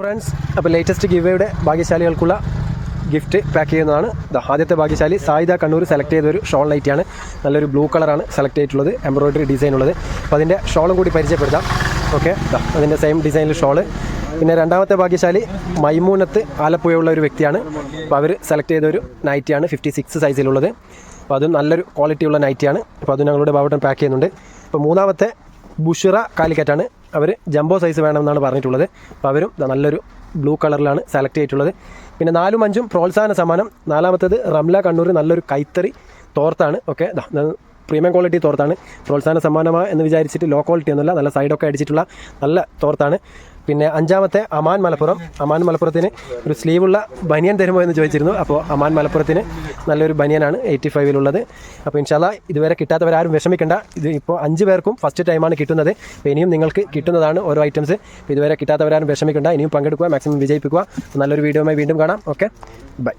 Friends, അപ്പോൾ latest ഗിവേയുടെ ഭാഗ്യശാലികൾക്കുള്ള gift pack ചെയ്യുന്നതാണ്. ആദ്യത്തെ ഭാഗ്യശാലി സായിദ കണ്ണൂർ സെലക്ട് ചെയ്തൊരു ഷോൾ നൈറ്റിയാണ്. നല്ലൊരു ബ്ലൂ കളറാണ് സെലക്ട് ചെയ്തിട്ടുള്ളത്, എംബ്രോയ്ഡറി ഡിസൈൻ ഉള്ളത്. അപ്പോൾ അതിൻ്റെ ഷോളും കൂടി പരിചയപ്പെടുത്താം. ഓക്കെ, അതിൻ്റെ സെയിം ഡിസൈനിൽ ഷോള്. പിന്നെ രണ്ടാമത്തെ ഭാഗ്യശാലി മൈമൂനത്ത് ആലപ്പുഴയുള്ള ഒരു വ്യക്തിയാണ്. അപ്പോൾ അവർ സെലക്ട് ചെയ്തൊരു നൈറ്റിയാണ് 56 സൈസിലുള്ളത്. അപ്പോൾ അതും നല്ലൊരു ക്വാളിറ്റിയുള്ള നൈറ്റിയാണ്. അപ്പോൾ അത് ഞങ്ങളുടെ ഭാഗത്തും പാക്ക് ചെയ്യുന്നുണ്ട്. അപ്പോൾ മൂന്നാമത്തെ ബുഷിറ കാലിക്കറ്റാണ്. അവർ ജംബോ സൈസ് വേണമെന്നാണ് പറഞ്ഞിട്ടുള്ളത്. അപ്പോൾ അവരും നല്ലൊരു ബ്ലൂ കളറിലാണ് സെലക്ട് ചെയ്തിട്ടുള്ളത്. പിന്നെ 4ഉം 5ഉം പ്രോത്സാഹന സമ്മാനം. നാലാമത്തേത് റംല കണ്ണൂർ, നല്ലൊരു കൈത്തറി തോർത്താണ്. ഓക്കെ, പ്രീമിയം ക്വാളിറ്റി തോർത്താണ്. പ്രോത്സാഹന സമ്മാനമാണ് എന്ന് വിചാരിച്ചിട്ട് ലോ ക്വാളിറ്റി ഒന്നുമല്ല, നല്ല സൈഡൊക്കെ അടിച്ചിട്ടുള്ള നല്ല തോർത്താണ്. പിന്നെ അഞ്ചാമത്തെ അമാൻ മലപ്പുറം. അമാൻ മലപ്പുറത്തിന് ഒരു സ്ലീവുള്ള ബനിയൻ തരുമോ എന്ന് ചോദിച്ചിരുന്നു. അപ്പോൾ അമാൻ മലപ്പുറത്തിന് നല്ലൊരു ബനിയനാണ് 85-ലുള്ളത്. അപ്പോൾ ഇൻഷാല്ലാ ഇതുവരെ കിട്ടാത്തവരാരും വിഷമിക്കേണ്ട. ഇത് ഇപ്പോൾ 5 പേർക്കും ഫസ്റ്റ് ടൈമാണ് കിട്ടുന്നത്. അപ്പോൾ ഇനിയും നിങ്ങൾക്ക് കിട്ടുന്നതാണ് ഓരോ ഐറ്റംസ്. അപ്പോൾ ഇതുവരെ കിട്ടാത്തവരാരും വിഷമിക്കേണ്ട, ഇനിയും പങ്കെടുക്കുക, മാക്സിമം വിജയിപ്പിക്കുക. നല്ലൊരു വീഡിയോയുമായി വീണ്ടും കാണാം. Okay, by.